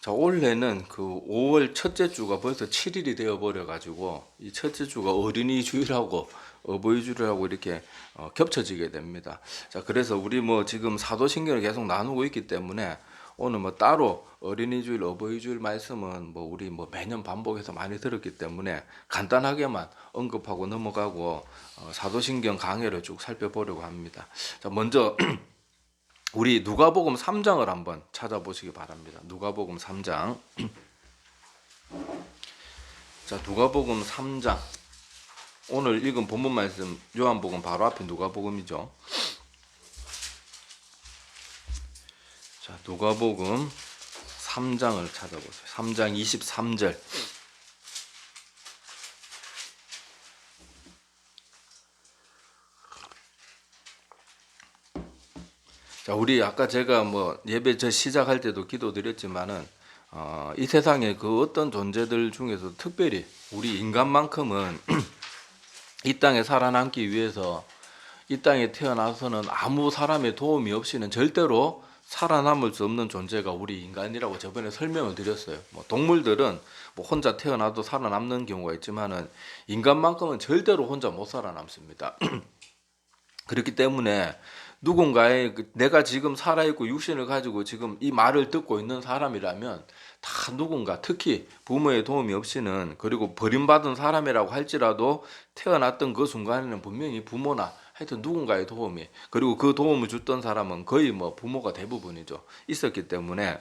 자, 올해는 그 5월 첫째 주가 벌써 7일이 되어 버려 가지고 이 첫째 주가 어린이 주일하고 어버이 주일하고 이렇게 겹쳐지게 됩니다. 자, 그래서 우리 뭐 지금 사도신경을 계속 나누고 있기 때문에 오늘 뭐 따로 어린이 주일, 어버이 주일 말씀은 뭐 우리 뭐 매년 반복해서 많이 들었기 때문에 간단하게만 언급하고 넘어가고 사도신경 강해를 쭉 살펴보려고 합니다. 자, 먼저 우리 누가복음 3장을 한번 찾아보시기 바랍니다. 누가복음 3장. 자, 누가복음 3장. 오늘 읽은 본문 말씀 요한복음 바로 앞에 누가복음이죠. 자, 누가복음 3장을 찾아보세요. 3장 23절. 자, 우리 아까 제가 뭐 예배 시작할 때도 기도드렸지만은 이 세상에 그 어떤 존재들 중에서 특별히 우리 인간만큼은 이 땅에 살아남기 위해서 이 땅에 태어나서는 아무 사람의 도움이 없이는 절대로 살아남을 수 없는 존재가 우리 인간이라고 저번에 설명을 드렸어요. 뭐 동물들은 뭐 혼자 태어나도 살아남는 경우가 있지만은 인간만큼은 절대로 혼자 못 살아남습니다. 그렇기 때문에 누군가의 내가 지금 살아있고 육신을 가지고 지금 이 말을 듣고 있는 사람이라면 다 누군가 특히 부모의 도움이 없이는 그리고 버림받은 사람이라고 할지라도 태어났던 그 순간에는 분명히 부모나 하여튼 누군가의 도움이 그리고 그 도움을 줬던 사람은 거의 뭐 부모가 대부분이죠. 있었기 때문에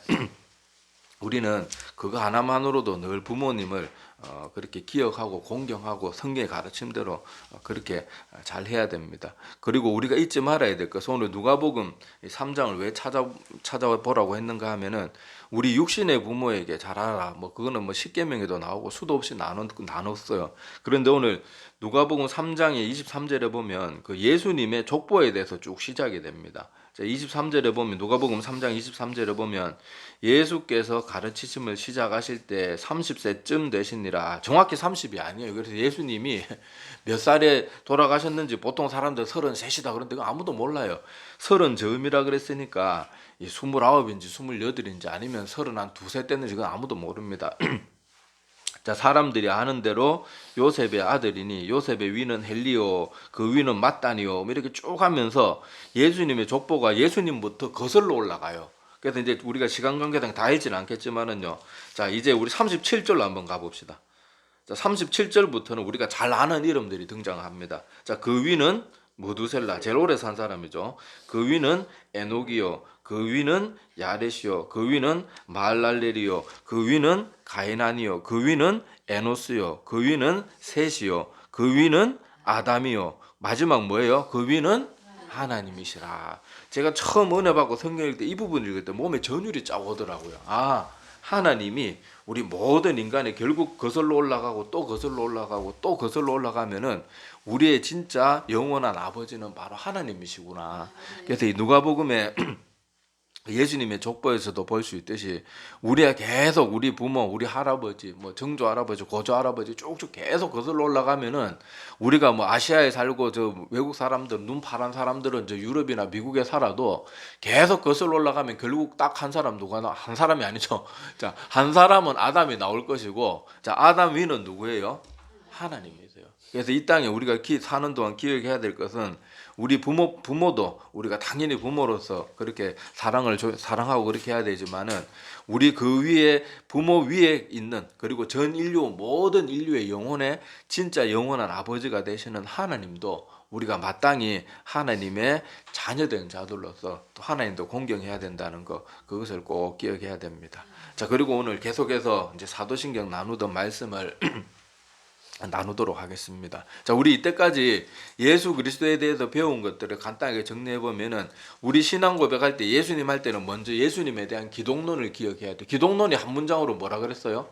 우리는 그거 하나만으로도 늘 부모님을 그렇게 기억하고 공경하고 성경의 가르침대로 그렇게 잘 해야 됩니다. 그리고 우리가 잊지 말아야 될 것은 오늘 누가복음 3장을 왜 찾아보라고 했는가 하면은 우리 육신의 부모에게 잘 알아. 뭐 그거는 뭐 십계명에도 나오고 수도 없이 나눴어요. 그런데 오늘 누가복음 3장의 23절에 보면 그 예수님의 족보에 대해서 쭉 시작이 됩니다. 23절에 보면 누가복음 3장 23절에 보면 예수께서 가르치심을 시작하실 때 30세쯤 되시니라. 정확히 30이 아니에요. 그래서 예수님이 몇 살에 돌아가셨는지 보통 사람들 33이다 그런데 아무도 몰라요. 30즈음이라 그랬으니까 29인지 28인지 아니면 32세 때인지 그건 아무도 모릅니다. 자, 사람들이 아는 대로 요셉의 아들이니 요셉의 위는 헬리오, 그 위는 mat단이요, 뭐 이렇게 쭉 하면서 예수님의 족보가 예수님부터 거슬러 올라가요. 그래서 이제 우리가 시간 관계상 다 읽지는 않겠지만은요. 자, 이제 우리 37절로 한번 가봅시다. 자, 37절부터는 우리가 잘 아는 이름들이 등장합니다. 자, 그 위는 무두셀라, 제일 오래 산 사람이죠. 그 위는 에녹이요, 그 위는 야렛이요, 그 위는 마할랄렐이요, 그 위는 가이난이요, 그 위는 에노스요, 그 위는 셋이요, 그 위는 아담이요, 마지막 뭐예요? 그 위는 하나님이시라. 제가 처음 은혜 받고 성경 읽을 때 이 부분 읽을 때 몸에 전율이 쫙 오더라고요. 아, 하나님이 우리 모든 인간이 결국 거슬러 올라가고 또 거슬러 올라가고 또 거슬러 올라가면은 우리의 진짜 영원한 아버지는 바로 하나님이시구나. 그래서 이 누가복음에 예수님의 족보에서도 볼 수 있듯이 우리가 계속 우리 부모, 우리 할아버지, 뭐 정조 할아버지, 고조 할아버지 쭉쭉 계속 거슬러 올라가면은 우리가 뭐 아시아에 살고 저 외국 사람들, 눈 파란 사람들은 저 유럽이나 미국에 살아도 계속 거슬러 올라가면 결국 딱 한 사람 누가 한 사람이 아니죠. 자, 한 사람은 아담이 나올 것이고, 자, 아담 위는 누구예요? 하나님이세요. 그래서 이 땅에 우리가 사는 동안 기억해야 될 것은 우리 부모도 우리가 당연히 부모로서 그렇게 사랑하고 그렇게 해야 되지만은 우리 그 위에 부모 위에 있는 그리고 전 인류 모든 인류의 영혼의 진짜 영원한 아버지가 되시는 하나님도 우리가 마땅히 하나님의 자녀된 자들로서 또 하나님도 공경해야 된다는 거 그것을 꼭 기억해야 됩니다. 자, 그리고 오늘 계속해서 이제 사도신경 나누던 말씀을 나누도록 하겠습니다. 자, 우리 이때까지 예수 그리스도에 대해서 배운 것들을 간단하게 정리해 보면은 우리 신앙 고백할 때 예수님 할 때는 먼저 예수님에 대한 기독론을 기억해야 돼. 기독론이 한 문장으로 뭐라 그랬어요?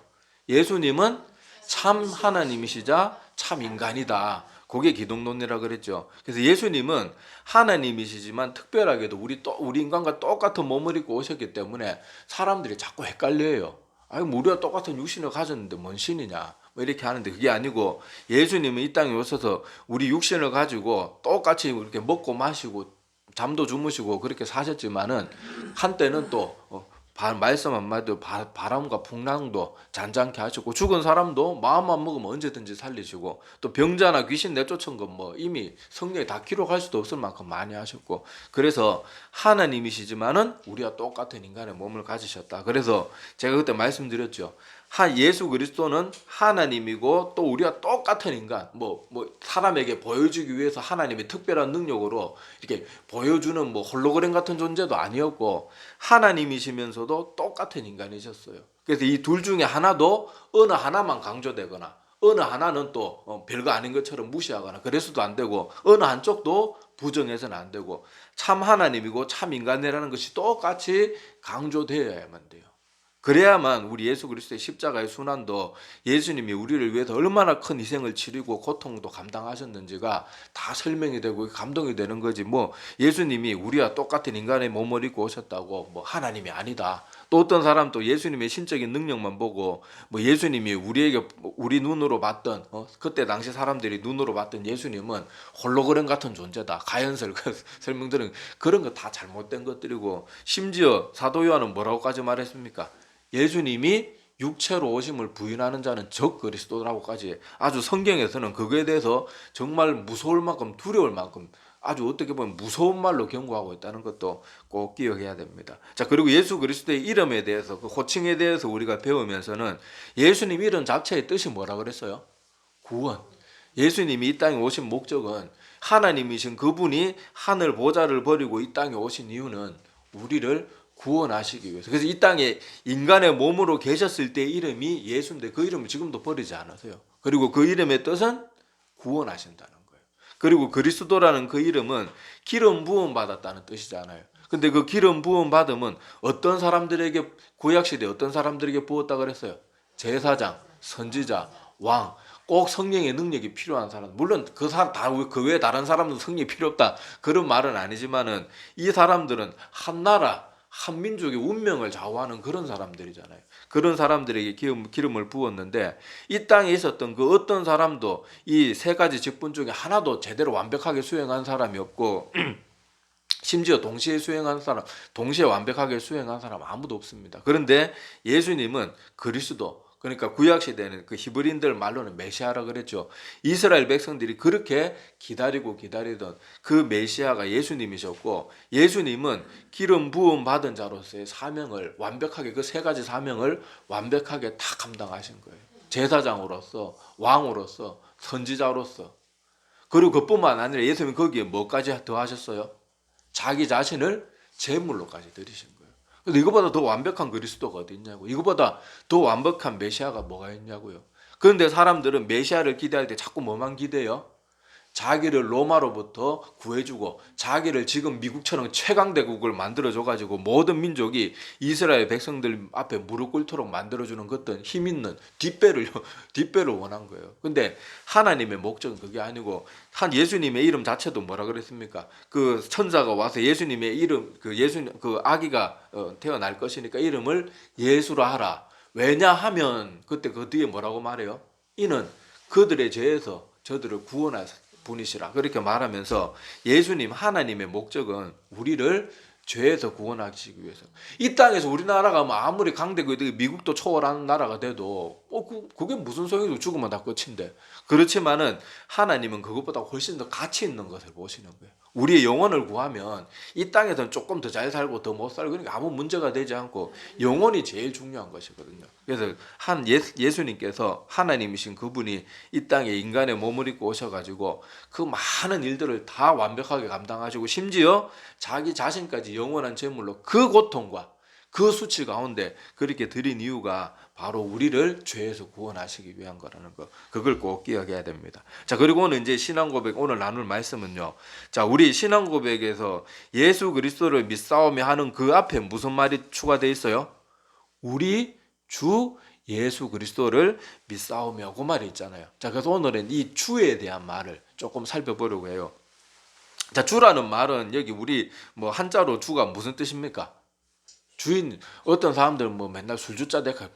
예수님은 참 하나님이시자 참 인간이다. 그게 기독론이라 그랬죠. 그래서 예수님은 하나님이시지만 특별하게도 우리 인간과 똑같은 몸을 입고 오셨기 때문에 사람들이 자꾸 헷갈려요. 아니, 우리가 똑같은 육신을 가졌는데 뭔 신이냐? 뭐 이렇게 하는데 그게 아니고 예수님은 이 땅에 오셔서 우리 육신을 가지고 똑같이 이렇게 먹고 마시고 잠도 주무시고 그렇게 사셨지만은 한때는 또 말씀 한마디로 바람과 풍랑도 잔잔케 하시고 죽은 사람도 마음만 먹으면 언제든지 살리시고 또 병자나 귀신 내쫓은 것 뭐 이미 성경에 다 기록할 수도 없을 만큼 많이 하셨고 그래서 하나님이시지만은 우리와 똑같은 인간의 몸을 가지셨다. 그래서 제가 그때 말씀드렸죠. 예수 그리스도는 하나님이고 또 우리와 똑같은 인간 뭐 사람에게 보여주기 위해서 하나님의 특별한 능력으로 이렇게 보여주는 뭐 홀로그램 같은 존재도 아니었고 하나님이시면서도 똑같은 인간이셨어요. 그래서 이 둘 중에 하나도 어느 하나만 강조되거나 어느 하나는 또 별거 아닌 것처럼 무시하거나 그래서도 안 되고 어느 한쪽도 부정해서는 안 되고 참 하나님이고 참 인간이라는 것이 똑같이 강조되어야만 돼요. 그래야만 우리 예수 그리스도의 십자가의 순환도 예수님이 우리를 위해서 얼마나 큰 희생을 치르고 고통도 감당하셨는지가 다 설명이 되고 감동이 되는 거지. 뭐 예수님이 우리와 똑같은 인간의 몸을 입고 오셨다고 뭐 하나님이 아니다. 또 어떤 사람 또 예수님의 신적인 능력만 보고 뭐 예수님이 우리 눈으로 봤던 그때 당시 사람들이 눈으로 봤던 예수님은 홀로그램 같은 존재다. 가연설 설명들은 그런 거 다 잘못된 것들이고 심지어 사도 요한은 뭐라고까지 말했습니까? 예수님이 육체로 오심을 부인하는 자는 적 그리스도라고까지 아주 성경에서는 그거에 대해서 정말 무서울 만큼 두려울 만큼 아주 어떻게 보면 무서운 말로 경고하고 있다는 것도 꼭 기억해야 됩니다. 자, 그리고 예수 그리스도의 이름에 대해서 그 호칭에 대해서 우리가 배우면서는 예수님 이름 자체의 뜻이 뭐라 그랬어요? 구원. 예수님이 이 땅에 오신 목적은 하나님이신 그분이 하늘 보좌를 버리고 이 땅에 오신 이유는 우리를 구원하시기 위해서. 그래서 이 땅에 인간의 몸으로 계셨을 때의 이름이 예수인데 그 이름을 지금도 버리지 않으세요. 그리고 그 이름의 뜻은 구원하신다는 거예요. 그리고 그리스도라는 그 이름은 기름 부음 받았다는 뜻이잖아요. 근데 그 기름 부음 받음은 어떤 사람들에게 구약시대에 어떤 사람들에게 부었다 그랬어요? 제사장, 선지자, 왕. 꼭 성령의 능력이 필요한 사람. 물론 그 외에 다른 사람도 성령이 필요 없다. 그런 말은 아니지만은 이 사람들은 한 나라 한 민족의 운명을 좌우하는 그런 사람들이잖아요. 그런 사람들에게 기름을 부었는데 이 땅에 있었던 그 어떤 사람도 이 세 가지 직분 중에 하나도 제대로 완벽하게 수행한 사람이 없고 심지어 동시에 완벽하게 수행한 사람 아무도 없습니다. 그런데 예수님은 그리스도, 그러니까 구약시대는 그 히브리인들 말로는 메시아라 그랬죠. 이스라엘 백성들이 그렇게 기다리던 그 메시아가 예수님이셨고, 예수님은 기름 부음 받은 자로서의 사명을 완벽하게, 그 세 가지 사명을 완벽하게 다 감당하신 거예요. 제사장으로서, 왕으로서, 선지자로서. 그리고 그뿐만 아니라 예수님은 거기에 뭐까지 더하셨어요? 자기 자신을 제물로까지 드리신 거예요. 근데 이거보다 더 완벽한 그리스도가 어디 있냐고. 이거보다 더 완벽한 메시아가 뭐가 있냐고요. 그런데 사람들은 메시아를 기대할 때 자꾸 뭐만 기대요? 자기를 로마로부터 구해주고 자기를 지금 미국처럼 최강대국을 만들어줘가지고 모든 민족이 이스라엘 백성들 앞에 무릎 꿇도록 만들어주는 어떤 힘있는 뒷배를 원한 거예요. 근데 하나님의 목적은 그게 아니고 예수님의 이름 자체도 뭐라 그랬습니까? 그 천사가 와서 예수님의 이름, 그 아기가 태어날 것이니까 이름을 예수라 하라. 왜냐하면 그때 그 뒤에 뭐라고 말해요? 이는 그들의 죄에서 저들을 구원하사 분이시라. 그렇게 말하면서 예수님 하나님의 목적은 우리를 죄에서 구원하시기 위해서. 이 땅에서 우리나라가 아무리 강대국이 미국도 초월하는 나라가 돼도 그게 무슨 소용이고 죽으면 다 끝인데. 그렇지만은 하나님은 그것보다 훨씬 더 가치 있는 것을 보시는 거예요. 우리의 영혼을 구하면 이 땅에서는 조금 더 잘 살고 더 못 살고 그러니까 아무 문제가 되지 않고 영혼이 제일 중요한 것이거든요. 그래서 예수님께서 하나님이신 그분이 이 땅에 인간의 몸을 입고 오셔가지고 그 많은 일들을 다 완벽하게 감당하시고 심지어 자기 자신까지 영원한 제물로 그 고통과 그 수치 가운데 그렇게 드린 이유가 바로 우리를 죄에서 구원하시기 위한 거라는 거. 그걸 꼭 기억해야 됩니다. 자, 그리고 오늘 이제 신앙 고백, 오늘 나눌 말씀은요. 자, 우리 신앙 고백에서 예수 그리스도를 믿사오며 하는 그 앞에 무슨 말이 추가되어 있어요? 우리 주 예수 그리스도를 믿사오며 그 말이 있잖아요. 자, 그래서 오늘은 이 주에 대한 말을 조금 살펴보려고 해요. 자, 주라는 말은 여기 우리 한자로 주가 무슨 뜻입니까? 주인. 어떤 사람들은 맨날 술주자 대가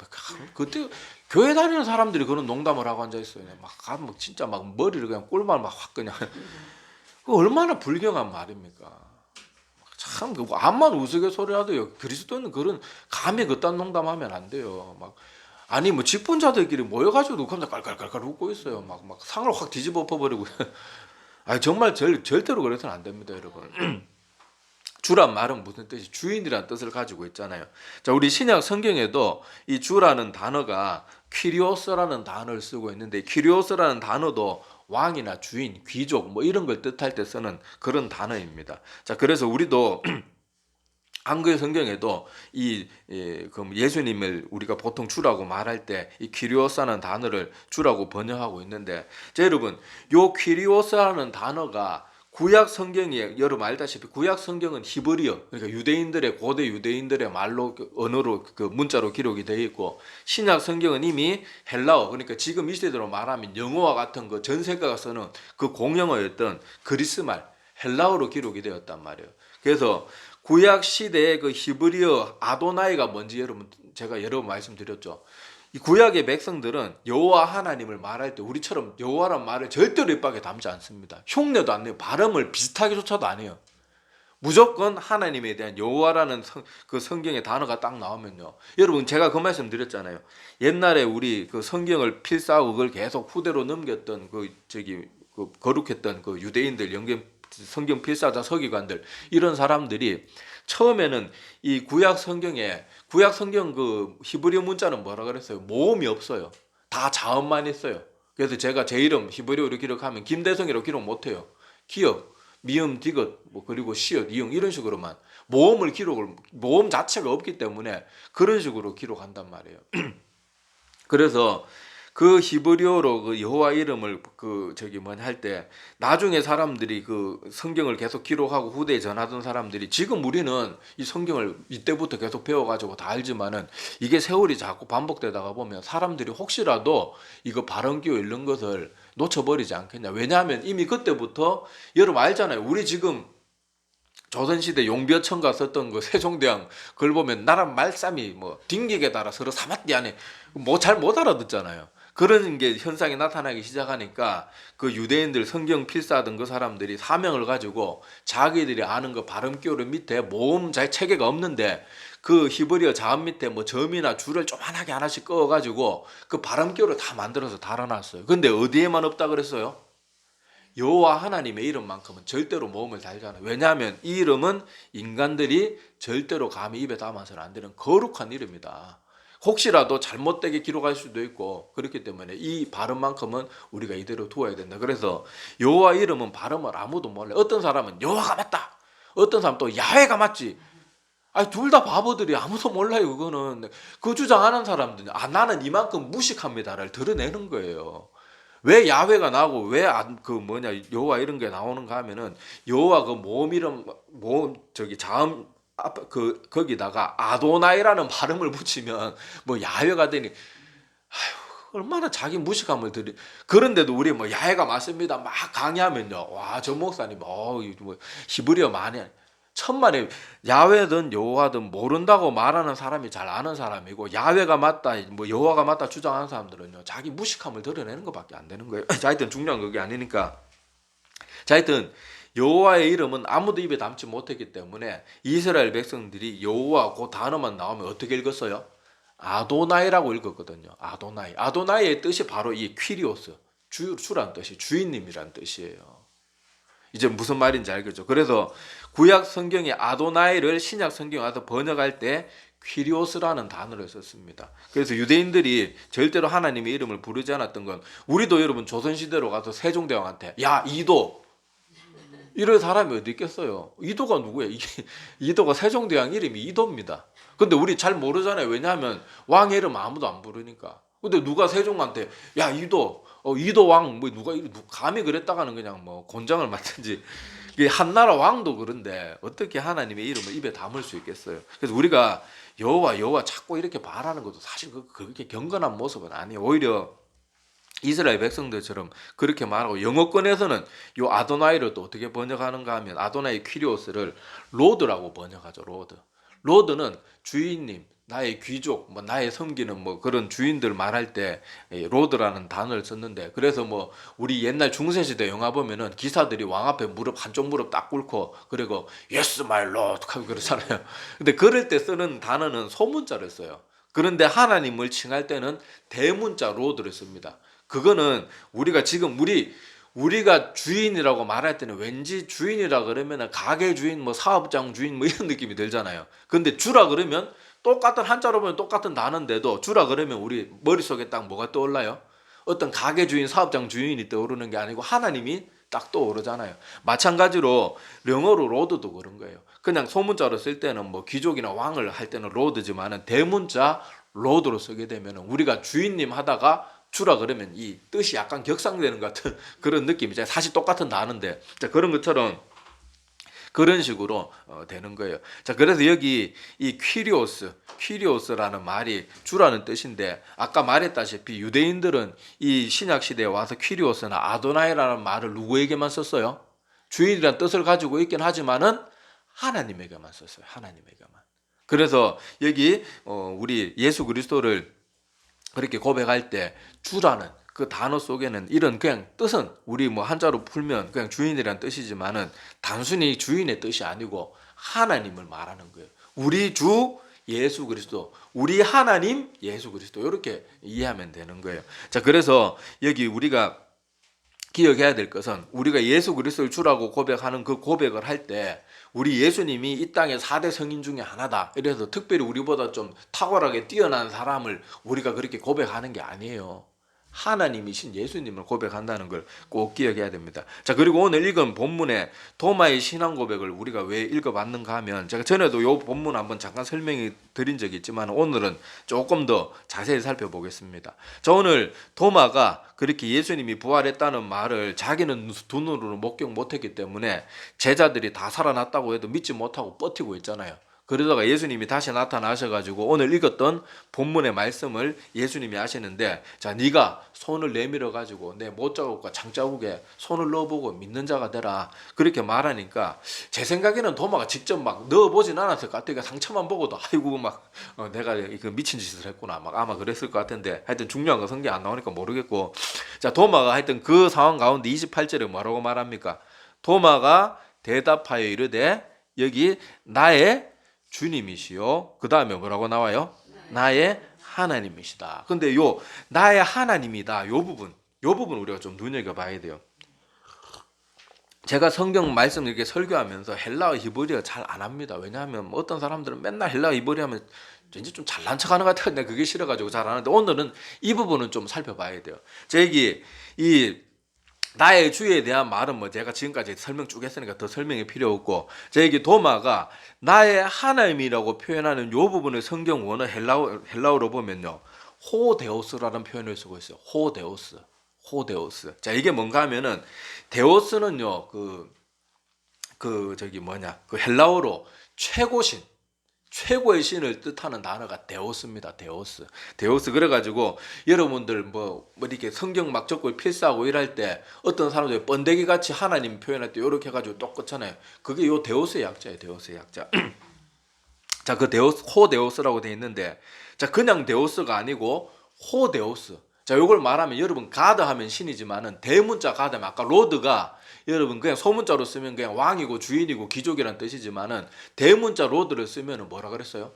그때 교회 다니는 사람들이 그런 농담을 하고 앉아 있어요. 막 진짜 막 머리를 그냥 꿀말 막 확 그냥. 그 얼마나 불경한 말입니까? 참 그 암만 우스갯소리라도요. 그리스도는 그런 감히 그딴 농담하면 안 돼요. 막 아니 뭐 직분자들끼리 모여가지고 녹화하면 깔깔깔깔 웃고 있어요. 막 상을 확 뒤집어 엎어버리고. 아 정말 절대로 그래서는 안 됩니다, 여러분. 주란 말은 무슨 뜻이 주인이란 뜻을 가지고 있잖아요. 자, 우리 신약 성경에도 이 주라는 단어가 퀴리오스라는 단어를 쓰고 있는데 퀴리오스라는 단어도 왕이나 주인, 귀족 뭐 이런 걸 뜻할 때 쓰는 그런 단어입니다. 자, 그래서 우리도 한글 성경에도 그 예수님을 우리가 보통 주라고 말할 때 이 퀴리오스라는 단어를 주라고 번역하고 있는데, 자, 여러분, 요 퀴리오스라는 단어가 구약 성경에 여러분 알다시피 구약 성경은 히브리어, 그러니까 유대인들의 고대 유대인들의 말로 언어로 그 문자로 기록이 되어 있고, 신약 성경은 이미 헬라어, 그러니까 지금 이 시대로 말하면 영어와 같은 그 전 세계가 쓰는 그 공용어였던 그리스 말 헬라어로 기록이 되었단 말이에요. 그래서 구약 시대의 그 히브리어 아도나이가 뭔지 여러분 제가 여러 번 말씀드렸죠. 이 구약의 백성들은 여호와 하나님을 말할 때 우리처럼 여호와란 말을 절대로 입 밖에 담지 않습니다. 흉내도 안 내요. 발음을 비슷하게조차도 안 해요. 무조건 하나님에 대한 여호와라는 그 성경의 단어가 딱 나오면요. 여러분 제가 그 말씀 드렸잖아요. 옛날에 우리 그 성경을 필사하고 그걸 계속 후대로 넘겼던 그 거룩했던 그 유대인들 성경 필사자 서기관들 이런 사람들이 처음에는 이 구약 성경 그 히브리어 문자는 뭐라 그랬어요? 모음이 없어요. 다 자음만 있어요. 그래서 제가 제 이름 히브리어로 기록하면 김대성이라고 기록 못해요. 기억, 미음, 디귿, 뭐 그리고 시옷, 이응 이런 식으로만 모음 자체가 없기 때문에 그런 식으로 기록한단 말이에요. 그래서 그 히브리어로 그 여호와 이름을 할 때 나중에 사람들이 그 성경을 계속 기록하고 후대에 전하던 사람들이 지금 우리는 이 성경을 이때부터 계속 배워가지고 다 알지만은 이게 세월이 자꾸 반복되다가 보면 사람들이 혹시라도 이거 발음 기호 이런 것을 놓쳐버리지 않겠냐. 왜냐하면 이미 그때부터 여러분 알잖아요. 우리 지금 조선시대 용비어천가 썼던 그 세종대왕 그걸 보면 나란 말싸미 뭐 딩기게 달아 서로 사마띠 안에 뭐 잘 못 알아듣잖아요. 그런 게 현상이 나타나기 시작하니까 그 유대인들 성경 필사하던 그 사람들이 사명을 가지고 자기들이 아는 그 발음기호를 밑에 모음 잘 체계가 없는데 그 히브리어 자음 밑에 뭐 점이나 줄을 조만하게 하나씩 그어가지고 그 발음기호를 다 만들어서 달아놨어요. 근데 어디에만 없다 그랬어요? 여호와 하나님의 이름만큼은 절대로 모음을 달잖아요. 왜냐하면 이 이름은 인간들이 절대로 감히 입에 담아서는 안 되는 거룩한 이름이다. 혹시라도 잘못되게 기록할 수도 있고 그렇기 때문에 이 발음만큼은 우리가 이대로 두어야 된다. 그래서 여호와 이름은 발음을 아무도 몰라요. 어떤 사람은 여호와가 맞다. 어떤 사람은 또 야훼가 맞지. 아니 둘 다 바보들이 아무도 몰라요. 그거는 그 주장하는 사람들은 나는 이만큼 무식합니다를 드러내는 거예요. 왜 야훼가 나오고 왜 여호와 이런 게 나오는가 하면은 여호와 그 모음 이름 모음 자음 앞 거기다가 아도나이라는 발음을 붙이면 뭐 야훼가 되니 얼마나 자기 무식함을 들이. 그런데도 우리 뭐 야훼가 맞습니다 막 강의하면요, 와 저 목사님 뭐 히브리어 많이 천만에 야훼든 여호와든 모른다고 말하는 사람이 잘 아는 사람이고, 야훼가 맞다 뭐 여호와가 맞다 주장하는 사람들은요 자기 무식함을 드러내는 것밖에 안 되는 거예요. 자, 하여튼 중요한 그게 아니니까. 자, 하여튼 여호와의 이름은 아무도 입에 담지 못했기 때문에 이스라엘 백성들이 여호와 그 단어만 나오면 어떻게 읽었어요? 아도나이라고 읽었거든요. 아도나이의 뜻이 바로 이 퀴리오스, 주란 뜻이 주인님이란 뜻이에요. 이제 무슨 말인지 알겠죠? 그래서 구약 성경의 아도나이를 신약 성경에 와서 번역할 때 퀴리오스라는 단어를 썼습니다. 그래서 유대인들이 절대로 하나님의 이름을 부르지 않았던 건, 우리도 여러분 조선시대로 가서 세종대왕한테 야 이도 이럴 사람이 어디 있겠어요? 이도가 누구예요? 이도가 세종대왕 이름이 이도입니다. 근데 우리 잘 모르잖아요. 왜냐하면 왕의 이름 아무도 안 부르니까. 근데 누가 세종한테 야 이도 이도 왕 뭐 누가 감히 그랬다가는 그냥 뭐 곤장을 맞든지. 한나라 왕도 그런데 어떻게 하나님의 이름을 입에 담을 수 있겠어요? 그래서 우리가 여호와 자꾸 이렇게 말하는 것도 사실 그렇게 경건한 모습은 아니에요. 오히려 이스라엘 백성들처럼 그렇게 말하고, 영어권에서는 요 아도나이를 또 어떻게 번역하는가 하면 아도나이 퀴리오스를 로드라고 번역하죠. 로드는 주인님, 나의 귀족, 뭐 나의 섬기는 뭐 그런 주인들 말할 때 로드라는 단어를 썼는데, 그래서 뭐 우리 옛날 중세시대 영화 보면은 기사들이 왕 앞에 무릎 한쪽 무릎 딱 꿇고 그리고 Yes, my lord 하고 그러잖아요. 근데 그럴 때 쓰는 단어는 소문자를 써요. 그런데 하나님을 칭할 때는 대문자 로드를 씁니다. 그거는 우리가 지금 우리가 주인이라고 말할 때는 왠지 주인이라 그러면 가게 주인, 뭐 사업장 주인 뭐 이런 느낌이 들잖아요. 근데 주라 그러면 똑같은 한자로 보면 똑같은 단어인데도 주라 그러면 우리 머릿속에 딱 뭐가 떠올라요? 어떤 가게 주인, 사업장 주인이 떠오르는 게 아니고 하나님이 딱 떠오르잖아요. 마찬가지로 영어로 로드도 그런 거예요. 그냥 소문자로 쓸 때는 뭐 귀족이나 왕을 할 때는 로드지만은 대문자 로드로 쓰게 되면 우리가 주인님 하다가 주라 그러면 이 뜻이 약간 격상되는 것 같은 그런 느낌이죠. 사실 똑같은 단어인데, 자, 그런 것처럼 그런 식으로 되는 거예요. 자, 그래서 여기 이 퀴리오스라는 말이 주라는 뜻인데, 아까 말했다시피 유대인들은 이 신약 시대에 와서 퀴리오스나 아도나이라는 말을 누구에게만 썼어요? 주인이라는 뜻을 가지고 있긴 하지만은 하나님에게만 썼어요. 하나님에게만. 그래서 여기 우리 예수 그리스도를 그렇게 고백할 때 주라는 그 단어 속에는 이런 그냥 뜻은 우리 뭐 한자로 풀면 그냥 주인이란 뜻이지만은 단순히 주인의 뜻이 아니고 하나님을 말하는 거예요. 우리 주 예수 그리스도, 우리 하나님 예수 그리스도, 이렇게 이해하면 되는 거예요. 자, 그래서 여기 우리가 기억해야 될 것은 우리가 예수 그리스도를 주라고 고백하는 그 고백을 할 때 우리 예수님이 이 땅의 4대 성인 중에 하나다, 이래서 특별히 우리보다 좀 탁월하게 뛰어난 사람을 우리가 그렇게 고백하는 게 아니에요. 하나님이신 예수님을 고백한다는 걸 꼭 기억해야 됩니다. 자, 그리고 오늘 읽은 본문의 도마의 신앙 고백을 우리가 왜 읽어봤는가 하면, 제가 전에도 이 본문 한번 잠깐 설명해 드린 적이 있지만 오늘은 조금 더 자세히 살펴보겠습니다. 자, 오늘 도마가 그렇게 예수님이 부활했다는 말을 자기는 두 눈으로 목격 못했기 때문에 제자들이 다 살아났다고 해도 믿지 못하고 버티고 있잖아요. 그러다가 예수님이 다시 나타나셔가지고 오늘 읽었던 본문의 말씀을 예수님이 하시는데, 자, 네가 손을 내밀어 가지고 내 못자국과 장자국에 손을 넣어보고 믿는 자가 되라, 그렇게 말하니까 제 생각에는 도마가 직접 막 넣어보진 않았을 것 같아요. 상처만 보고도 아이고 막 내가 이거 미친 짓을 했구나 막 아마 그랬을 것 같은데, 하여튼 중요한 거 성경 안 나오니까 모르겠고, 자, 도마가 하여튼 그 상황 가운데 28절에 뭐라고 말합니까? 도마가 대답하여 이르되 여기 나의 주님이시요, 그 다음에 뭐라고 나와요? 나의 하나님이시다. 근데 요 나의 하나님이다 요 부분 우리가 좀 눈여겨봐야 돼요. 제가 성경 말씀 이렇게 설교하면서 헬라어 히브리어 잘 안 합니다. 왜냐하면 어떤 사람들은 맨날 헬라어 히브리어 하면 왠지 좀 잘난 척하는 것 같아요. 그게 싫어가지고 잘 안 하는데, 오늘은 이 부분은 좀 살펴봐야 돼요. 저기 이 나의 주에 대한 말은 뭐 제가 지금까지 설명 쭉 했으니까 더 설명이 필요 없고, 저기 도마가 나의 하나님이라고 표현하는 요 부분의 성경 원어 헬라어로 보면요, 호데오스라는 표현을 쓰고 있어요. 호데오스. 자, 이게 뭔가 하면은 데오스는요 그 헬라어로 최고의 신을 뜻하는 단어가 데오스입니다. 데오스. 그래가지고 여러분들 뭐 이렇게 성경 막 적고 필사하고 이럴 때 어떤 사람들이 번데기 같이 하나님 표현할 때 이렇게 해가지고 똑같잖아요. 그게 요 데오스의 약자예요. 데오스의 약자. 자, 그 호데오스라고 돼 있는데, 자, 그냥 데오스가 아니고 호데오스. 자, 요걸 말하면 여러분 가드 하면 신이지만은 대문자 가드 하면 아까 로드가 여러분 그냥 소문자로 쓰면 그냥 왕이고 주인이고 귀족이란 뜻이지만은 대문자 로드를 쓰면은 뭐라 그랬어요?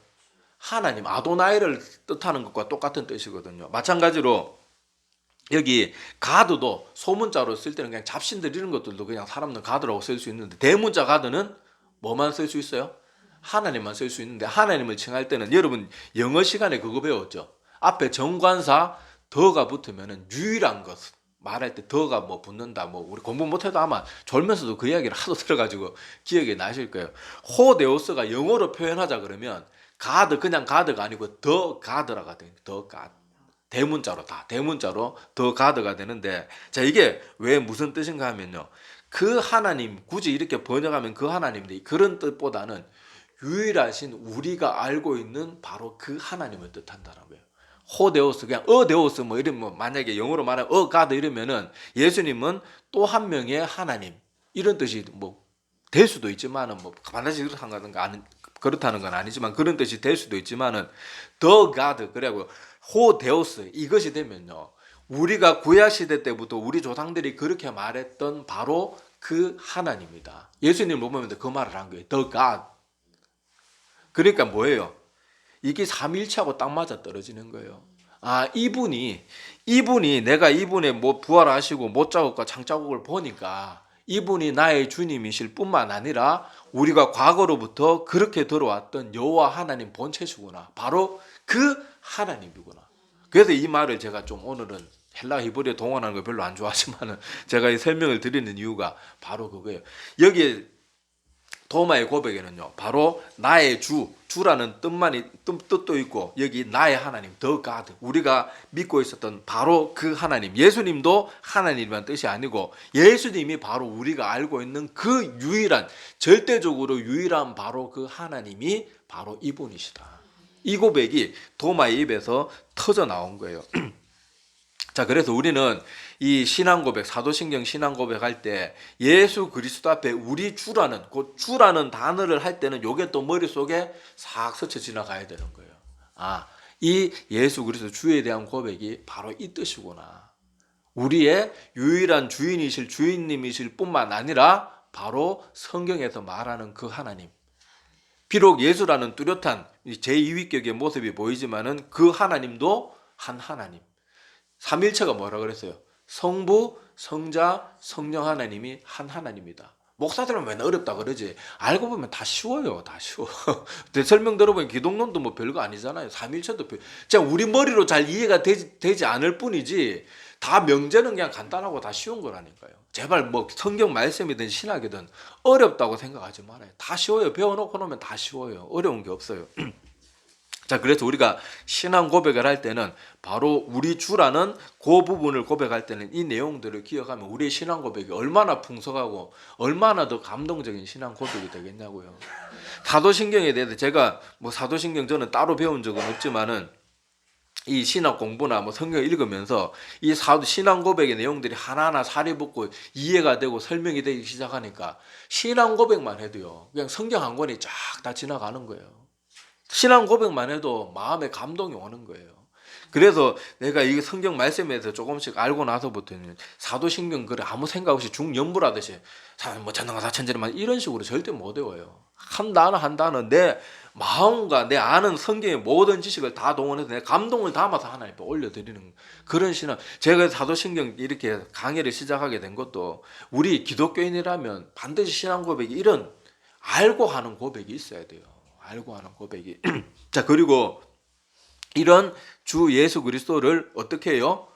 하나님, 아도나이를 뜻하는 것과 똑같은 뜻이거든요. 마찬가지로 여기 가드도 소문자로 쓸 때는 그냥 잡신들 이런 것들도 그냥 사람들 가드라고 쓸 수 있는데, 대문자 가드는 뭐만 쓸 수 있어요? 하나님만 쓸 수 있는데, 하나님을 칭할 때는 여러분 영어 시간에 그거 배웠죠? 앞에 정관사 더가 붙으면은 유일한 것 말할 때 더가 뭐 붙는다, 뭐 우리 공부 못해도 아마 졸면서도 그 이야기를 하도 들어가지고 기억이 나실 거예요. 호데오스가 영어로 표현하자 그러면 가드, 그냥 가드가 아니고 더 가드라가 돼요. 더 가드. 대문자로 더 가드가 되는데, 자, 이게 왜 무슨 뜻인가 하면요, 그 하나님, 굳이 이렇게 번역하면 그 하나님인데 그런 뜻보다는 유일하신 우리가 알고 있는 바로 그 하나님을 뜻한다는 거예요. 호데오스, 그냥 어데오스 뭐 이러면, 만약에 영어로 말하면 가드 이러면은 예수님은 또 한 명의 하나님 이런 뜻이 뭐 될 수도 있지만은 뭐 반드시 그렇다는 건 아니지만 그런 뜻이 될 수도 있지만은 the God 그래고 호데오스 이것이 되면요. 우리가 구약 시대 때부터 우리 조상들이 그렇게 말했던 바로 그 하나님이다. 예수님 보면 그 말을 한 거예요. The God. 그러니까 뭐예요? 이게 삼위일체하고 딱 맞아 떨어지는 거예요. 아, 이분이 내가 이분의 뭐 부활하시고 못자국과 창자국을 보니까 이분이 나의 주님이실 뿐만 아니라 우리가 과거로부터 그렇게 들어왔던 여호와 하나님 본체시구나. 바로 그 하나님이구나. 그래서 이 말을 제가 좀 오늘은 헬라 히브리어 동원하는 거 별로 안 좋아하지만은 제가 이 설명을 드리는 이유가 바로 그거예요. 여기에 도마의 고백에는요, 바로 나의 주라는 뜻도 있고, 여기 나의 하나님, the God, 우리가 믿고 있었던 바로 그 하나님, 예수님도 하나님이란 뜻이 아니고, 예수님이 바로 우리가 알고 있는 그 유일한, 절대적으로 유일한 바로 그 하나님이 바로 이분이시다. 이 고백이 도마의 입에서 터져 나온 거예요. 자, 그래서 우리는 이 신앙 고백, 사도신경 신앙 고백할 때 예수 그리스도 앞에 우리 주라는, 그 주라는 단어를 할 때는 요게 또 머릿속에 싹 스쳐 지나가야 되는 거예요. 아, 이 예수 그리스도 주에 대한 고백이 바로 이 뜻이구나. 우리의 유일한 주인이실 주인님이실 뿐만 아니라 바로 성경에서 말하는 그 하나님. 비록 예수라는 뚜렷한 제2위격의 모습이 보이지만은 그 하나님도 한 하나님. 삼일체가 뭐라 그랬어요? 성부, 성자, 성령 하나님이 한 하나님이다. 목사들은 맨날 어렵다 그러지. 알고 보면 다 쉬워요. 다 쉬워. 설명 들어보면 기독론도 뭐 별거 아니잖아요. 삼일체도 그냥 우리 머리로 잘 이해가 되지 않을 뿐이지 다 명제는 그냥 간단하고 다 쉬운 거라니까요. 제발 뭐 성경 말씀이든 신학이든 어렵다고 생각하지 말아요. 다 쉬워요. 배워놓고 놓으면 다 쉬워요. 어려운 게 없어요. 자, 그래서 우리가 신앙 고백을 할 때는 바로 우리 주라는 그 부분을 고백할 때는 이 내용들을 기억하면 우리의 신앙 고백이 얼마나 풍성하고 얼마나 더 감동적인 신앙 고백이 되겠냐고요. 사도신경에 대해서 제가 뭐 사도신경 저는 따로 배운 적은 없지만은 이 신학 공부나 뭐 성경을 읽으면서 이 신앙 고백의 내용들이 하나하나 살이 붙고 이해가 되고 설명이 되기 시작하니까 신앙 고백만 해도요, 그냥 성경 한 권이 쫙 다 지나가는 거예요. 신앙 고백만 해도 마음에 감동이 오는 거예요. 그래서 내가 이 성경 말씀에서 조금씩 알고 나서부터는 사도신경 글을 아무 생각 없이 중연부라듯이 뭐 전능한 사천제만 이런 식으로 절대 못 외워요. 한 단어 한 단어 내 마음과 내 아는 성경의 모든 지식을 다 동원해서 내 감동을 담아서 하나님 앞에 올려드리는 그런 신앙. 제가 사도신경 이렇게 강의를 시작하게 된 것도 우리 기독교인이라면 반드시 신앙 고백이 이런 알고 하는 고백이 있어야 돼요. 알고 하는 고백이. 자, 그리고 이런 주 예수 그리스도를 어떻게 해요?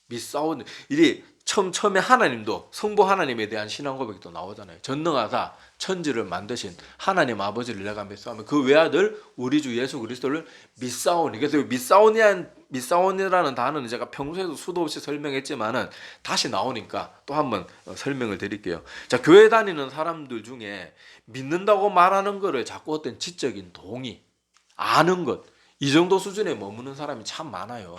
믿사오는 일이 처음에 하나님도 성부 하나님에 대한 신앙 고백이 또 나오잖아요. 전능하사 천지를 만드신 하나님 아버지를 내가 믿사오면 그 외아들 우리 주 예수 그리스도를 믿사오니. 그래서 믿사오니라는 단어는 제가 평소에도 수도 없이 설명했지만은 다시 나오니까 또 한번 설명을 드릴게요. 자, 교회 다니는 사람들 중에 믿는다고 말하는 거를 자꾸 어떤 지적인 동의, 아는 것, 이 정도 수준에 머무는 사람이 참 많아요.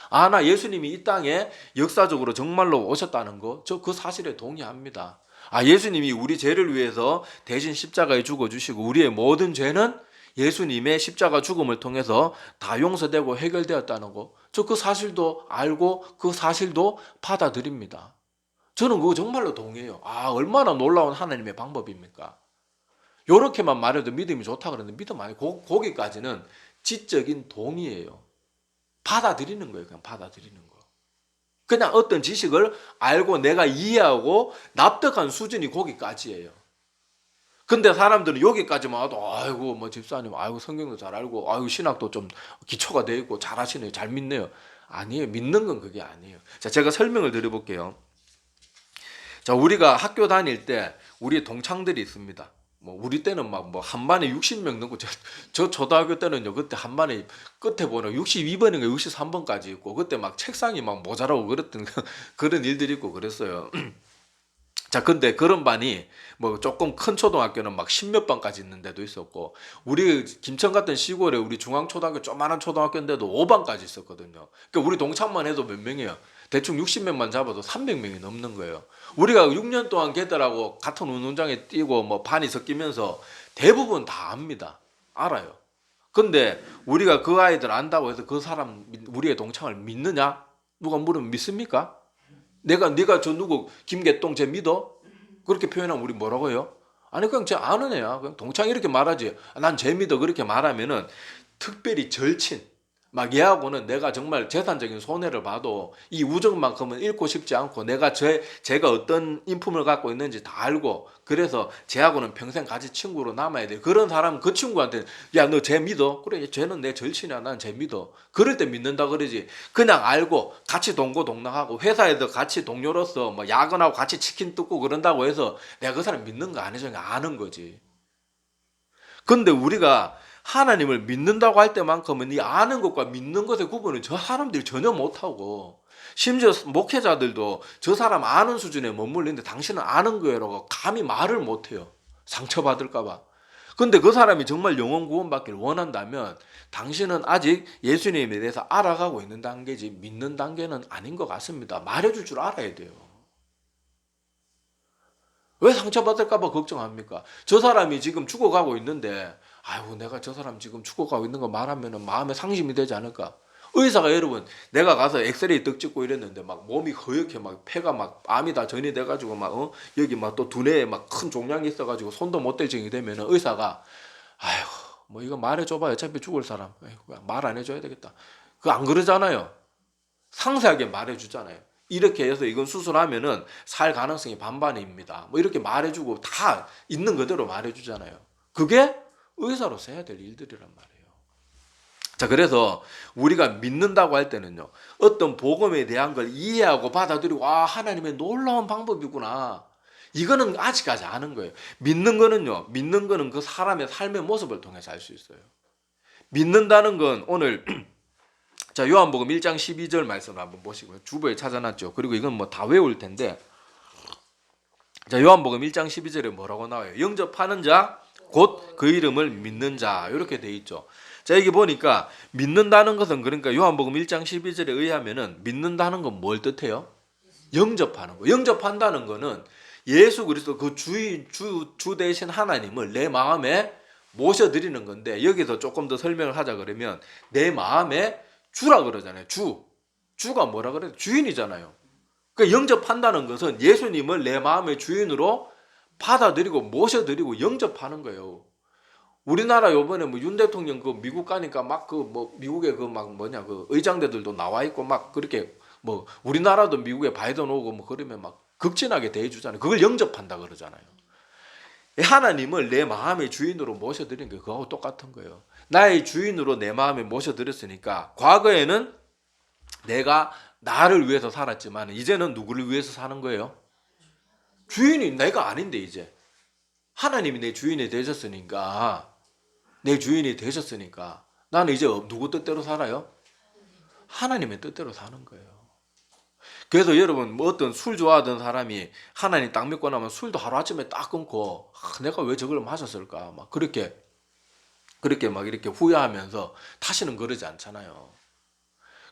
아, 나 예수님이 이 땅에 역사적으로 정말로 오셨다는 거, 저 그 사실에 동의합니다. 아, 예수님이 우리 죄를 위해서 대신 십자가에 죽어주시고 우리의 모든 죄는 예수님의 십자가 죽음을 통해서 다 용서되고 해결되었다는 거, 저 그 사실도 알고 그 사실도 받아들입니다. 저는 그거 정말로 동의해요. 아, 얼마나 놀라운 하나님의 방법입니까? 요렇게만 말해도 믿음이 좋다 그러는데 믿음 아니고 거기까지는 지적인 동의예요. 받아들이는 거예요. 그냥 받아들이는 거. 그냥 어떤 지식을 알고 내가 이해하고 납득한 수준이 거기까지예요. 근데 사람들은 여기까지만 와도 아이고 뭐 집사님 아이고 성경도 잘 알고 아이고 신학도 좀 기초가 돼 있고 잘 하시네요. 잘 믿네요. 아니에요. 믿는 건 그게 아니에요. 자, 제가 설명을 드려볼게요. 자, 우리가 학교 다닐 때 우리 동창들이 있습니다. 뭐 우리 때는 막 뭐 한 반에 60명 넘고 저 초등학교 때는요, 그때 한 반에 끝에 보면 62번인가 63번까지 있고 그때 막 책상이 막 모자라고 그랬던 그런 일들이 있고 그랬어요. 자, 근데 그런 반이 뭐 조금 큰 초등학교는 막 10몇 반까지 있는 데도 있었고, 우리 김천 같은 시골에 우리 중앙초등학교 조그만한 초등학교인데도 5반까지 있었거든요. 그러니까 우리 동창만 해도 몇 명이에요? 대충 60명만 잡아도 300명이 넘는 거예요. 우리가 6년 동안 걔들하고 같은 운동장에 뛰고 뭐 반이 섞이면서 대부분 다 압니다. 알아요. 근데 우리가 그 아이들 안다고 해서 그 사람 우리의 동창을 믿느냐? 누가 물으면 믿습니까? 네가 저 누구 김계동 쟤 믿어? 그렇게 표현하면 우리 뭐라고 해요? 아니 그냥 쟤 아는 애야. 그냥 동창 이렇게 말하지. 난 쟤 믿어 그렇게 말하면은 특별히 절친 막 얘하고는 내가 정말 재산적인 손해를 봐도 이 우정만큼은 잃고 싶지 않고 내가 제가 어떤 인품을 갖고 있는지 다 알고 그래서 쟤하고는 평생 같이 친구로 남아야 돼. 그런 사람 그 친구한테 야 너 쟤 믿어? 그래 쟤는 내 절친이야. 난 쟤 믿어. 그럴 때 믿는다 그러지. 그냥 알고 같이 동고동락하고 회사에서 같이 동료로서 뭐 야근하고 같이 치킨 뜯고 그런다고 해서 내가 그 사람 믿는 거 아니죠. 아는 거지. 근데 우리가 하나님을 믿는다고 할 때만큼은 이 아는 것과 믿는 것의 구분을 저 사람들이 전혀 못하고 심지어 목회자들도 저 사람 아는 수준에 머물리는데 당신은 아는 거예요라고 감히 말을 못해요. 상처받을까 봐. 근데 그 사람이 정말 영혼 구원받기를 원한다면 당신은 아직 예수님에 대해서 알아가고 있는 단계지 믿는 단계는 아닌 것 같습니다. 말해줄 줄 알아야 돼요. 왜 상처받을까 봐 걱정합니까? 저 사람이 지금 죽어가고 있는데 아이고 내가 저 사람 지금 죽어가고 있는 거 말하면 마음에 상심이 되지 않을까? 의사가 여러분 내가 가서 엑스레이 떡 찍고 이랬는데 막 몸이 허옇게 막 폐가 막 암이 다 전이 돼가지고 막 여기 막 또 두뇌에 막 큰 종양이 있어가지고 손도 못 댈 정이 되면 의사가 아이고 뭐 이거 말해줘봐 어차피 죽을 사람 말 안 해줘야 되겠다. 그거 안 그러잖아요. 상세하게 말해주잖아요. 이렇게 해서 이건 수술하면은 살 가능성이 반반입니다. 뭐 이렇게 말해주고 다 있는 그대로 말해주잖아요. 그게 의사로서 해야 될 일들이란 말이에요. 자, 그래서 우리가 믿는다고 할 때는요, 어떤 복음에 대한 걸 이해하고 받아들이고, 아, 하나님의 놀라운 방법이구나. 이거는 아직까지 아는 거예요. 믿는 거는 그 사람의 삶의 모습을 통해서 알 수 있어요. 믿는다는 건 오늘, 자, 요한복음 1장 12절 말씀을 한번 보시고요. 주보에 찾아놨죠. 그리고 이건 뭐 다 외울 텐데, 자, 요한복음 1장 12절에 뭐라고 나와요? 영접하는 자, 곧 그 이름을 믿는 자. 이렇게 돼 있죠. 자, 여기 보니까 믿는다는 것은 그러니까 요한복음 1장 12절에 의하면은 믿는다는 건 뭘 뜻해요? 영접하는 거. 영접한다는 거는 예수 그리스도 그 주 대신 하나님을 내 마음에 모셔드리는 건데 여기서 조금 더 설명을 하자 그러면 내 마음에 주라 그러잖아요. 주가 뭐라 그래요? 주인이잖아요. 그러니까 영접한다는 것은 예수님을 내 마음의 주인으로 받아들이고 모셔드리고 영접하는 거예요. 우리나라 요번에 뭐 윤 대통령 그 미국 가니까 막 그 뭐 미국의 그 막 뭐냐 그 의장대들도 나와 있고 막 그렇게 뭐 우리나라도 미국에 바이든 오고 뭐 그러면 막 극진하게 대해주잖아요. 그걸 영접한다 그러잖아요. 하나님을 내 마음의 주인으로 모셔드리는 게 그거하고 똑같은 거예요. 나의 주인으로 내 마음에 모셔드렸으니까 과거에는 내가 나를 위해서 살았지만 이제는 누구를 위해서 사는 거예요? 주인이 내가 아닌데 이제 하나님이 내 주인이 되셨으니까 나는 이제 누구 뜻대로 살아요? 하나님의 뜻대로 사는 거예요. 그래서 여러분 뭐 어떤 술 좋아하던 사람이 하나님 딱 믿고 나면 술도 하루아침에 딱 끊고 내가 왜 저걸 마셨을까 막 그렇게 막 이렇게 후회하면서 다시는 그러지 않잖아요.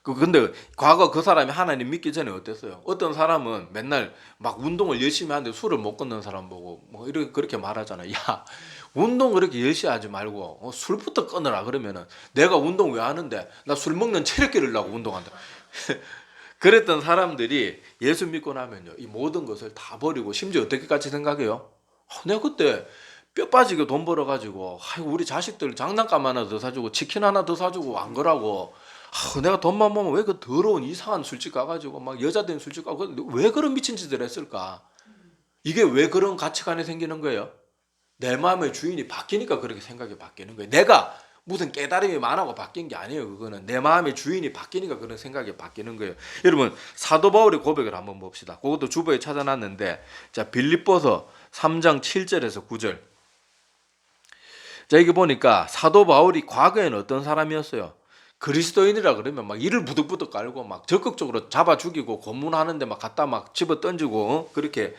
근데 과거 그 사람이 하나님 믿기 전에 어땠어요? 어떤 사람은 맨날 막 운동을 열심히 하는데 술을 못 끊는 사람 보고 뭐 이렇게 그렇게 말하잖아요. 야, 운동 그렇게 열심히 하지 말고 술부터 끊으라 그러면은 내가 운동 왜 하는데 나 술 먹는 체력 기르려고 운동한다. 그랬던 사람들이 예수 믿고 나면요 이 모든 것을 다 버리고 심지어 어떻게까지 생각해요? 내가 그때 뼈 빠지게 돈 벌어가지고 우리 자식들 장난감 하나 더 사주고 치킨 하나 더 사주고 안 거라고 내가 돈만 보면 왜 그 더러운 이상한 술집 가가지고 막 여자 된 술집 가고 왜 그런 미친 짓을 했을까? 이게 왜 그런 가치관이 생기는 거예요? 내 마음의 주인이 바뀌니까 그렇게 생각이 바뀌는 거예요. 내가 무슨 깨달음이 많아고 바뀐 게 아니에요. 그거는 내 마음의 주인이 바뀌니까 그런 생각이 바뀌는 거예요. 여러분 사도 바울의 고백을 한번 봅시다. 그것도 주보에 찾아놨는데 자 빌립보서 3장 7절에서 9절. 자 여기 보니까 사도 바울이 과거에는 어떤 사람이었어요? 그리스도인이라 그러면 막 이를 부득부득 깔고 막 적극적으로 잡아 죽이고 고문하는데 막 갖다 막 집어 던지고 그렇게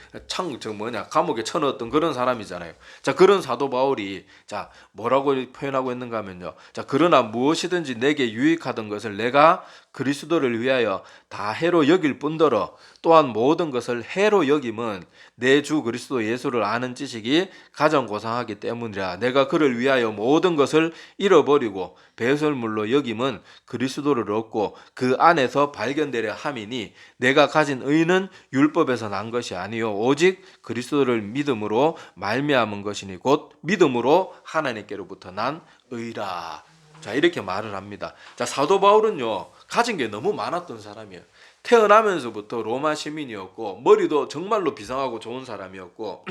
감옥에 쳐넣었던 그런 사람이잖아요. 자 그런 사도 바울이 자 뭐라고 표현하고 있는가 하면요. 자 그러나 무엇이든지 내게 유익하던 것을 내가 그리스도를 위하여 다 해로 여길 뿐더러 또한 모든 것을 해로 여김은 내 주 그리스도 예수를 아는 지식이 가장 고상하기 때문이라. 내가 그를 위하여 모든 것을 잃어버리고 배설물로 여김은 그리스도를 얻고 그 안에서 발견되려 함이니 내가 가진 의는 율법에서 난 것이 아니요 오직 그리스도를 믿음으로 말미암은 것이니 곧 믿음으로 하나님께로부터 난 의라. 자, 이렇게 말을 합니다. 자, 사도 바울은요 가진 게 너무 많았던 사람이에요. 태어나면서부터 로마 시민이었고 머리도 정말로 비상하고 좋은 사람이었고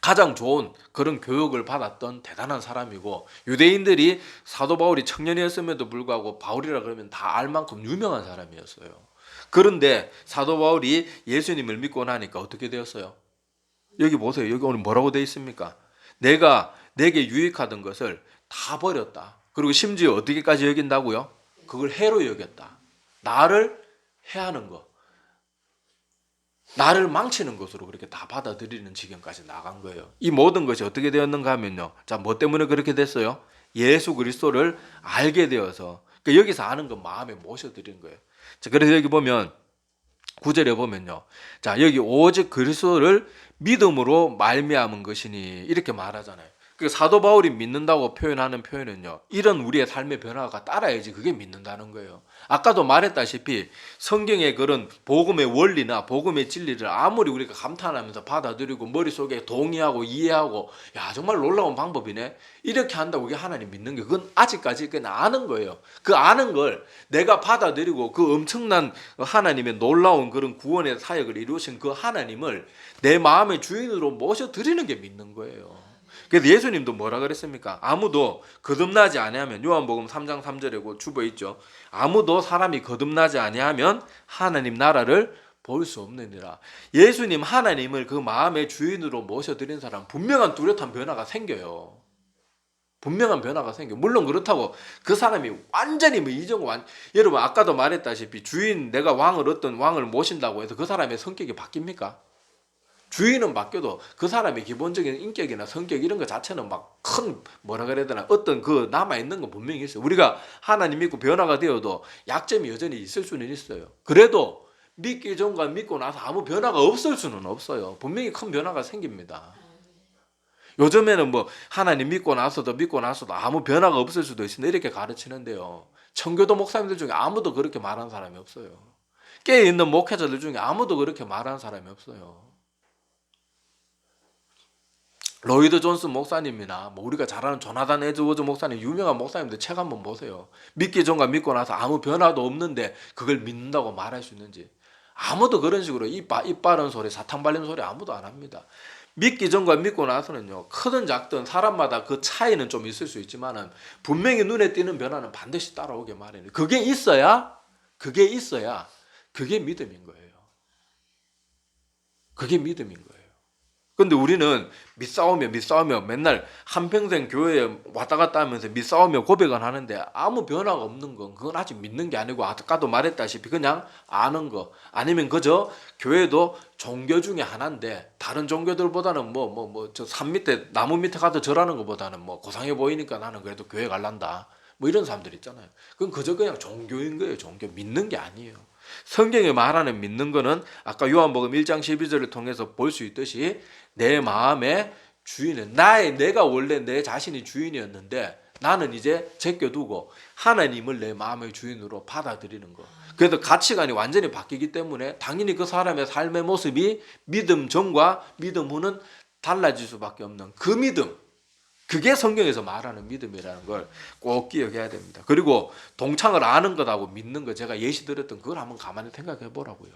가장 좋은 그런 교육을 받았던 대단한 사람이고, 유대인들이 사도 바울이 청년이었음에도 불구하고 바울이라 그러면 다 알 만큼 유명한 사람이었어요. 그런데 사도 바울이 예수님을 믿고 나니까 어떻게 되었어요? 여기 보세요. 여기 오늘 뭐라고 되어 있습니까? 내가 내게 유익하던 것을 다 버렸다. 그리고 심지어 어떻게까지 여긴다고요? 그걸 해로 여겼다. 나를 해하는 것, 나를 망치는 것으로 그렇게 다 받아들이는 지경까지 나간 거예요. 이 모든 것이 어떻게 되었는가 하면요. 자, 뭐 때문에 그렇게 됐어요? 예수 그리스도를 알게 되어서. 그러니까 여기서 아는 건 마음에 모셔드린 거예요. 자, 그래서 여기 보면 9절에 보면요. 자, 여기 오직 그리스도를 믿음으로 말미암은 것이니 이렇게 말하잖아요. 그 사도 바울이 믿는다고 표현하는 표현은요, 이런 우리의 삶의 변화가 따라야지 그게 믿는다는 거예요. 아까도 말했다시피 성경의 그런 복음의 원리나 복음의 진리를 아무리 우리가 감탄하면서 받아들이고 머릿속에 동의하고 이해하고, 야 정말 놀라운 방법이네, 이렇게 한다고 그게 하나님 믿는 게, 그건 아직까지 그냥 아는 거예요. 그 아는 걸 내가 받아들이고 그 엄청난 하나님의 놀라운 그런 구원의 사역을 이루신 그 하나님을 내 마음의 주인으로 모셔드리는 게 믿는 거예요. 그래서 예수님도 뭐라 그랬습니까? 아무도 거듭나지 아니하면, 요한복음 3장 3절에 주보 있죠. 아무도 사람이 거듭나지 아니하면 하나님 나라를 볼 수 없느니라. 예수님 하나님을 그 마음의 주인으로 모셔드린 사람 분명한 뚜렷한 변화가 생겨요. 분명한 변화가 생겨. 물론 그렇다고 그 사람이 완전히 여러분 아까도 말했다시피 주인, 내가 어떤 왕을 모신다고 해서 그 사람의 성격이 바뀝니까? 주인은 바뀌어도 그 사람의 기본적인 인격이나 성격 이런 것 자체는 막 큰 뭐라 그래야 되나, 어떤 그 남아있는 건 분명히 있어요. 우리가 하나님 믿고 변화가 되어도 약점이 여전히 있을 수는 있어요. 그래도 믿기 전과 믿고 나서 아무 변화가 없을 수는 없어요. 분명히 큰 변화가 생깁니다. 요즘에는 뭐 하나님 믿고 나서도 아무 변화가 없을 수도 있습니다, 이렇게 가르치는데요. 청교도 목사님들 중에 아무도 그렇게 말하는 사람이 없어요. 깨어있는 목회자들 중에 아무도 그렇게 말하는 사람이 없어요. 로이드 존슨 목사님이나 뭐 우리가 잘 아는 조나단 에드워즈 목사님, 유명한 목사님들 책 한번 보세요. 믿기 전과 믿고 나서 아무 변화도 없는데 그걸 믿는다고 말할 수 있는지. 아무도 그런 식으로 입 바른 소리, 사탕 발린 소리 아무도 안 합니다. 믿기 전과 믿고 나서는요, 크든 작든 사람마다 그 차이는 좀 있을 수 있지만은 분명히 눈에 띄는 변화는 반드시 따라오게 마련이에요. 그게 있어야 그게 믿음인 거예요. 그게 믿음인 거예요. 근데 우리는 믿싸우며 맨날 한평생 교회에 왔다 갔다 하면서 믿싸우며 고백을 하는데 아무 변화가 없는 건, 그건 아직 믿는 게 아니고, 아까도 말했다시피 그냥 아는 거, 아니면 그저 교회도 종교 중에 하나인데 다른 종교들보다는 저 산 밑에 나무 밑에 가서 절하는 것보다는 뭐 고상해 보이니까 나는 그래도 교회 갈란다, 뭐 이런 사람들 있잖아요. 그건 그저 그냥 종교인 거예요. 종교, 믿는 게 아니에요. 성경에 말하는 믿는 거는 아까 요한복음 1장 12절을 통해서 볼 수 있듯이 내 마음의 주인은 내가 원래 내 자신이 주인이었는데 나는 이제 제껴두고 하나님을 내 마음의 주인으로 받아들이는 거. 그래서 가치관이 완전히 바뀌기 때문에 당연히 그 사람의 삶의 모습이 믿음 전과 믿음 후는 달라질 수밖에 없는 그 믿음, 그게 성경에서 말하는 믿음이라는 걸 꼭 기억해야 됩니다. 그리고 동창을 아는 것하고 믿는 것, 제가 예시 드렸던 그걸 한번 가만히 생각해 보라고요.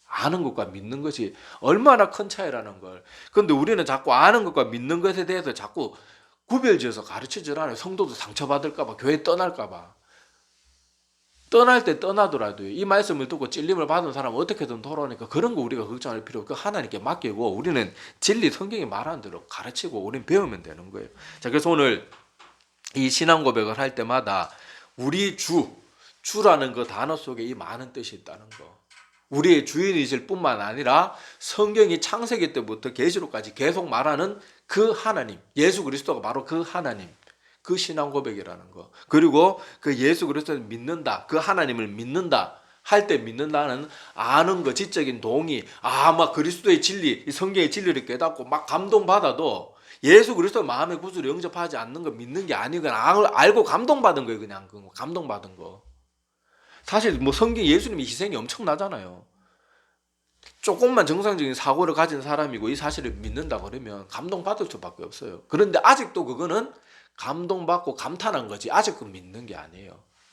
아는 것과 믿는 것이 얼마나 큰 차이라는 걸. 그런데 우리는 자꾸 아는 것과 믿는 것에 대해서 자꾸 구별지어서 가르치질 않아요. 성도도 상처받을까 봐, 교회 떠날까 봐. 떠날 때 떠나더라도 이 말씀을 듣고 찔림을 받은 사람은 어떻게든 돌아오니까 그런 거 우리가 걱정할 필요 없고 하나님께 맡기고 우리는 진리, 성경이 말하는 대로 가르치고 우리는 배우면 되는 거예요. 자, 그래서 오늘 이 신앙 고백을 할 때마다 우리 주라는 그 단어 속에 이 많은 뜻이 있다는 거, 우리의 주인이실 뿐만 아니라 성경이 창세기 때부터 계시록까지 계속 말하는 그 하나님, 예수 그리스도가 바로 그 하나님, 그 신앙 고백이라는 거. 그리고 그 예수 그리스도를 믿는다. 그 하나님을 믿는다. 할 때 믿는다는 아는 거, 지적인 동의, 막 그리스도의 진리, 이 성경의 진리를 깨닫고 막 감동받아도 예수 그리스도 마음의 구주를 영접하지 않는 거 믿는 게 아니고 그냥 알고 감동받은 거예요. 그냥 감동받은 거. 사실 뭐 성경 예수님의 희생이 엄청나잖아요. 조금만 정상적인 사고를 가진 사람이고 이 사실을 믿는다 그러면 감동받을 수밖에 없어요. 그런데 아직도 그거는 감동받고 감탄한 거지 아직도 믿는 게 아니에요.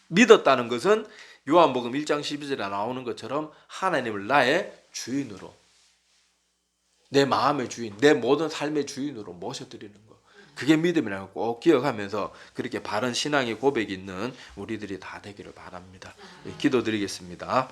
믿었다는 것은 요한복음 1장 12절에 나오는 것처럼 하나님을 나의 주인으로, 내 마음의 주인, 내 모든 삶의 주인으로 모셔드리는 거. 그게 믿음이라고 꼭 기억하면서 그렇게 바른 신앙의 고백이 있는 우리들이 다 되기를 바랍니다. 기도드리겠습니다.